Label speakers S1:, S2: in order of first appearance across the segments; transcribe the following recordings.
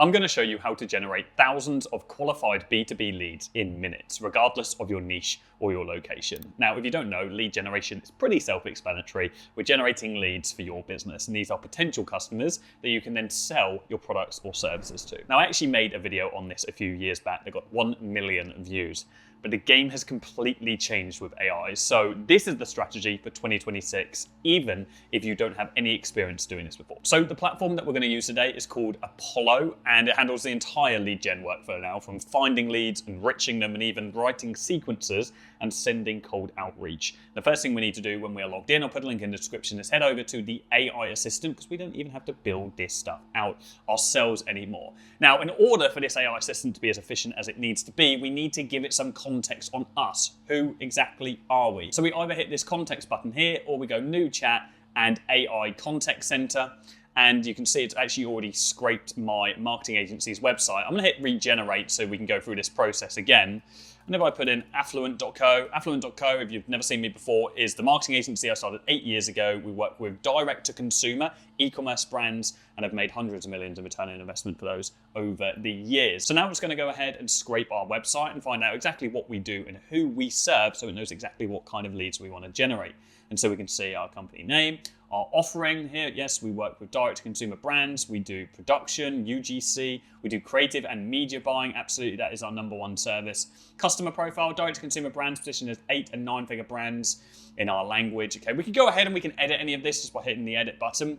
S1: I'm going to show you how to generate thousands of qualified B2B leads in minutes, regardless of your niche or your location. Now, if you don't know, lead generation is pretty self-explanatory. We're generating leads for your business, and these are potential customers that you can then sell your products or services to. Now, I actually made a video on this a few years back that got 1 million views. But the game has completely changed with AI. So this is the strategy for 2026, even if you don't have any experience doing this before. So the platform that we're going to use today is called Apollo, and it handles the entire lead gen workflow now, from finding leads, enriching them, and even writing sequences and sending cold outreach. The first thing we need to do when we are logged in, I'll put a link in the description, is head over to the AI assistant, because we don't even have to build this stuff out ourselves anymore. Now, in order for this AI assistant to be as efficient as it needs to be, we need to give it some context on us. Who exactly are we? So we either hit this context button here, or we go new chat and AI contact center. And you can see it's actually already scraped my marketing agency's website. I'm gonna hit regenerate so we can go through this process again. And if I put in affluent.co, affluent.co, if you've never seen me before, is the marketing agency I started 8 years ago. We work with direct-to-consumer e-commerce brands, and I've made hundreds of millions of return on investment for those over the years. So now we're just going to go ahead and scrape our website and find out exactly what we do and who we serve, so it knows exactly what kind of leads we want to generate. And so we can see our company name, our offering here. Yes, we work with direct-to-consumer brands. We do production, UGC. We do creative and media buying. Absolutely, that is our #1 service. Customer profile, direct-to-consumer brands positioned as 8- and 9-figure brands in our language. Okay, we can go ahead and we can edit any of this just by hitting the edit button.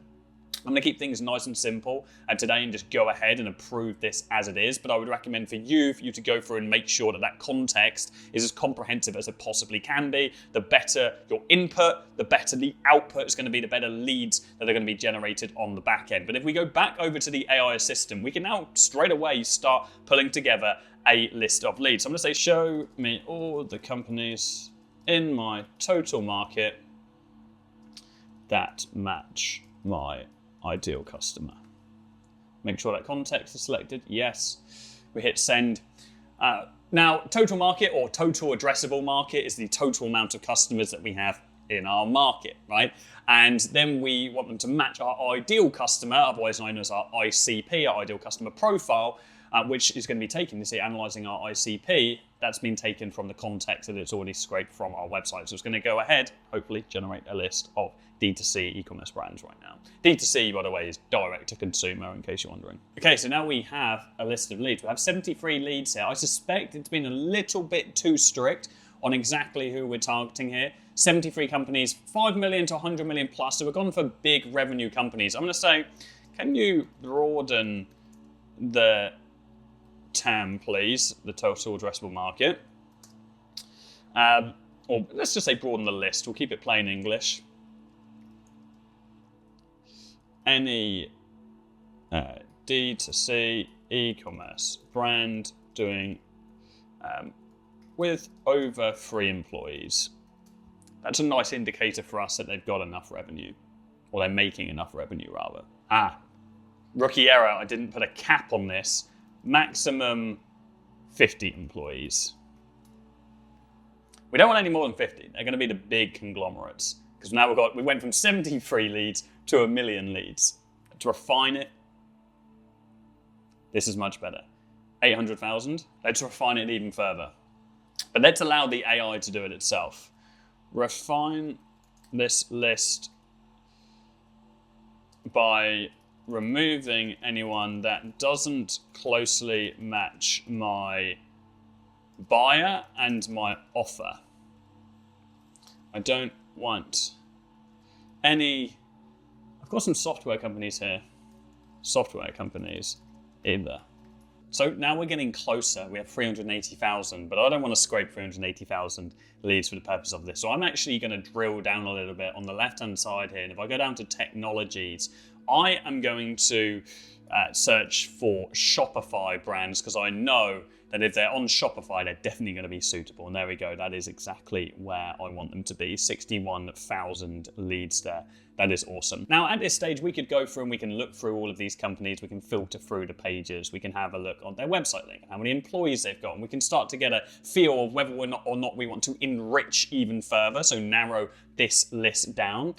S1: I'm going to keep things nice and simple today and just go ahead and approve this as it is. But I would recommend for you to go through and make sure that that context is as comprehensive as it possibly can be. The better your input, the better the output is going to be, the better leads that are going to be generated on the back end. But if we go back over to the AI assistant, we can now straight away start pulling together a list of leads. So I'm going to say, show me all the companies in my total market that match my ideal customer. Make sure that context is selected. Yes. We hit send. Now, total market or total addressable market is the total amount of customers that we have in our market, right? And then we want them to match our ideal customer, otherwise known as our ICP, our ideal customer profile, which is going to be taken, you see, analyzing our ICP. That's been taken from the context that it's already scraped from our website. So it's going to go ahead, hopefully generate a list of D2C e-commerce brands right now. D2C, by the way, is direct to consumer, in case you're wondering. Okay, so now we have a list of leads. We have 73 leads here. I suspect it's been a little bit too strict on exactly who we're targeting here. 73 companies, 5 million to 100 million plus. So we're going for big revenue companies. I'm going to say, can you broaden the TAM, please, the total addressable market? Or let's just say broaden the list. We'll keep it plain English. Any D2C e-commerce brand doing with over 3 employees. That's a nice indicator for us that they've got enough revenue, or they're making enough revenue rather. Rookie error, I didn't put a cap on this. Maximum 50 employees. We don't want any more than 50. They're going to be the big conglomerates. Because now we went from 73 leads to 1 million leads. To refine it, this is much better. 800,000. Let's refine it even further. But let's allow the AI to do it itself. Refine this list by removing anyone that doesn't closely match my buyer and my offer. I don't want any. I've got some software companies here. Software companies either. So now we're getting closer. We have 380,000, but I don't want to scrape 380,000 leads for the purpose of this. So I'm actually going to drill down a little bit on the left-hand side here. And if I go down to technologies, I am going to search for Shopify brands, because I know that if they're on Shopify, they're definitely going to be suitable. And there we go. That is exactly where I want them to be. 61,000 leads there. That is awesome. Now, at this stage, we could go through and we can look through all of these companies. We can filter through the pages. We can have a look on their website link, how many employees they've got. And we can start to get a feel of whether or not we want to enrich even further. So narrow this list down.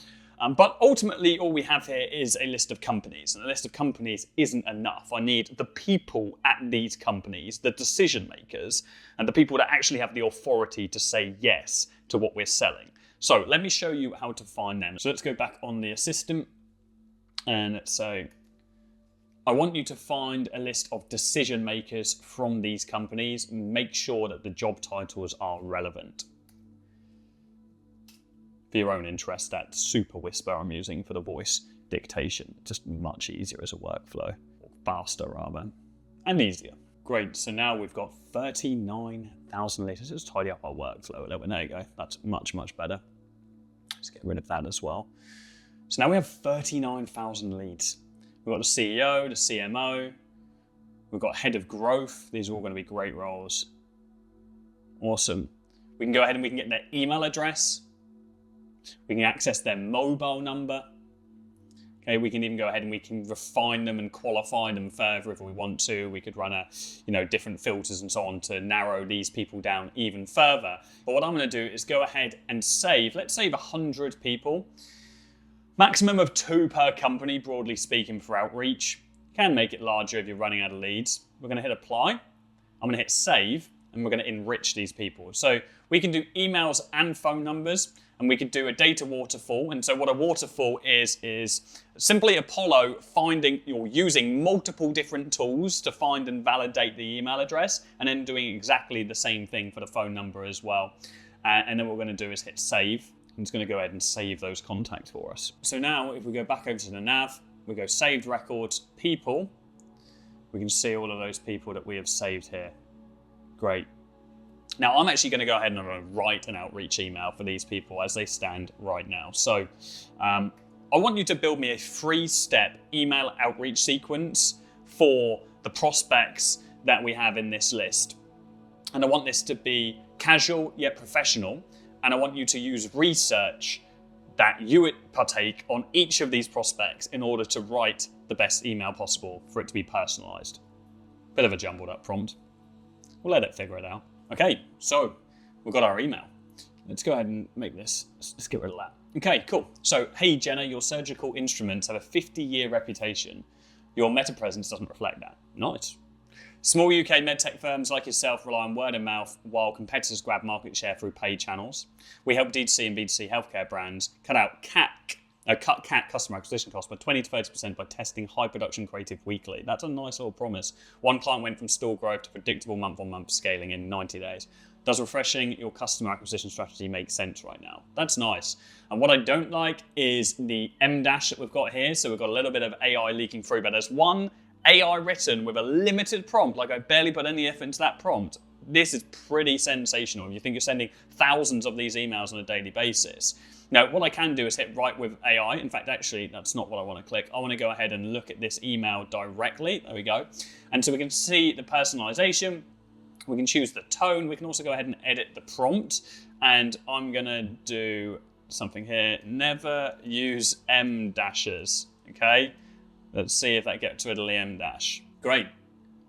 S1: But ultimately, all we have here is a list of companies, and a list of companies isn't enough. I need the people at these companies, the decision makers, and the people that actually have the authority to say yes to what we're selling. So let me show you how to find them. So let's go back on the assistant, and let's say, I want you to find a list of decision makers from these companies and make sure that the job titles are relevant. For your own interest, that Super Whisper I'm using for the voice dictation, just much easier as a workflow, or faster rather, and easier. Great, so now we've got 39,000 leads. Let's tidy up our workflow a little bit. There you go, that's much, much better. Let's get rid of that as well. So now we have 39,000 leads. We've got the CEO, the CMO, we've got head of growth. These are all going to be great roles. Awesome. We can go ahead and we can get their email address. We can access their mobile number. Okay, we can even go ahead and we can refine them and qualify them further if we want to. We could run different filters and so on to narrow these people down even further. But what I'm going to do is go ahead and save. Let's save 100 people. Maximum of 2 per company, broadly speaking, for outreach. Can make it larger if you're running out of leads. We're going to hit apply. I'm going to hit save, and we're going to enrich these people. So we can do emails and phone numbers, and we could do a data waterfall. And so what a waterfall is simply Apollo finding or using multiple different tools to find and validate the email address, and then doing exactly the same thing for the phone number as well. And then what we're going to do is hit save. And it's going to go ahead and save those contacts for us. So now if we go back over to the nav, we go saved records, people, we can see all of those people that we have saved here. Great. Now I'm actually going to go ahead and I'm going to write an outreach email for these people as they stand right now. So I want you to build me a 3-step email outreach sequence for the prospects that we have in this list. And I want this to be casual yet professional. And I want you to use research that you would partake on each of these prospects in order to write the best email possible for it to be personalized. Bit of a jumbled up prompt. We'll let it figure it out. Okay, so we've got our email. Let's go ahead and make this, let's get rid of that. Okay, cool. So, hey Jenna, your surgical instruments have a 50-year reputation. Your meta presence doesn't reflect that. Nice. Small UK medtech firms like yourself rely on word of mouth while competitors grab market share through paid channels. We help D2C and B2C healthcare brands cut CAC customer acquisition costs by 20 to 30% by testing high production creative weekly. That's a nice little promise. One client went from stall growth to predictable month-on-month scaling in 90 days. Does refreshing your customer acquisition strategy make sense right now? That's nice. And what I don't like is the M dash that we've got here. So we've got a little bit of AI leaking through, but there's one AI written with a limited prompt, like I barely put any effort into that prompt. This is pretty sensational. You think you're sending thousands of these emails on a daily basis. Now, what I can do is hit write with AI. In fact, actually, that's not what I want to click. I want to go ahead and look at this email directly. There we go. And so we can see the personalization. We can choose the tone. We can also go ahead and edit the prompt. And I'm going to do something here. Never use M dashes, okay? Let's see if that gets rid of the M dash. Great.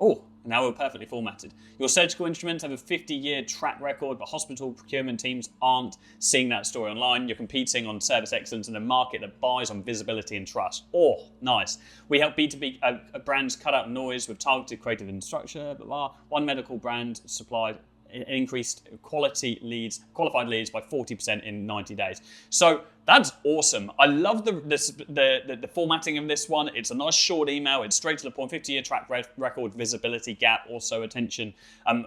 S1: Oh, now we're perfectly formatted. Your surgical instruments have a 50-year track record, but hospital procurement teams aren't seeing that story online. You're competing on service excellence in a market that buys on visibility and trust. Oh, nice. We help B2B brands cut out noise with targeted creative infrastructure. One medical brand supplied increased qualified leads by 40% in 90 days. So that's awesome. I love the formatting of this one. It's a nice short email. It's straight to the point. 50-year track record, visibility gap, also attention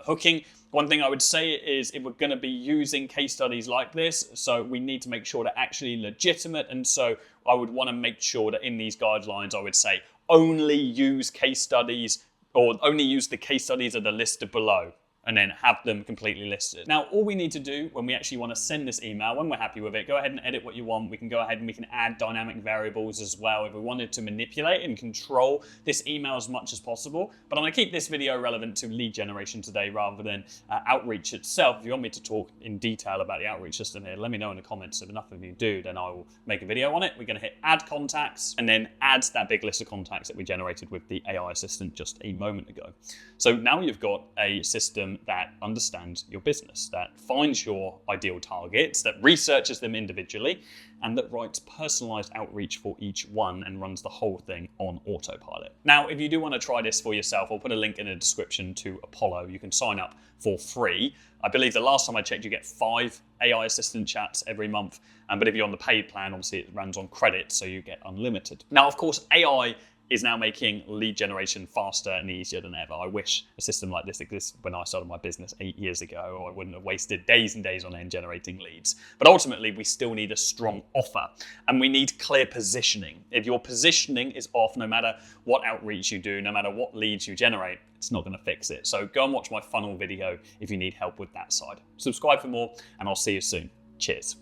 S1: hooking. One thing I would say is if we're going to be using case studies like this, so we need to make sure they're actually legitimate. And so I would want to make sure that in these guidelines, I would say only use case studies or only use the case studies that are listed below, and then have them completely listed. Now, all we need to do when we actually want to send this email, when we're happy with it, go ahead and edit what you want. We can go ahead and we can add dynamic variables as well if we wanted to manipulate and control this email as much as possible. But I'm gonna keep this video relevant to lead generation today rather than outreach itself. If you want me to talk in detail about the outreach system here, let me know in the comments. If enough of you do, then I will make a video on it. We're gonna hit add contacts and then add that big list of contacts that we generated with the AI assistant just a moment ago. So now you've got a system system that understands your business, that finds your ideal targets, that researches them individually, and that writes personalized outreach for each one and runs the whole thing on autopilot. Now, if you do want to try this for yourself, I'll put a link in the description to Apollo. You can sign up for free. I believe the last time I checked, you get 5 AI assistant chats every month. But if you're on the paid plan, obviously it runs on credit, so you get unlimited. Now, of course, AI is now making lead generation faster and easier than ever. I wish a system like this existed when I started my business 8 years ago, or I wouldn't have wasted days and days on end generating leads. But ultimately, we still need a strong offer, and we need clear positioning. If your positioning is off, no matter what outreach you do, no matter what leads you generate, it's not going to fix it. So go and watch my funnel video if you need help with that side. Subscribe for more, and I'll see you soon. Cheers.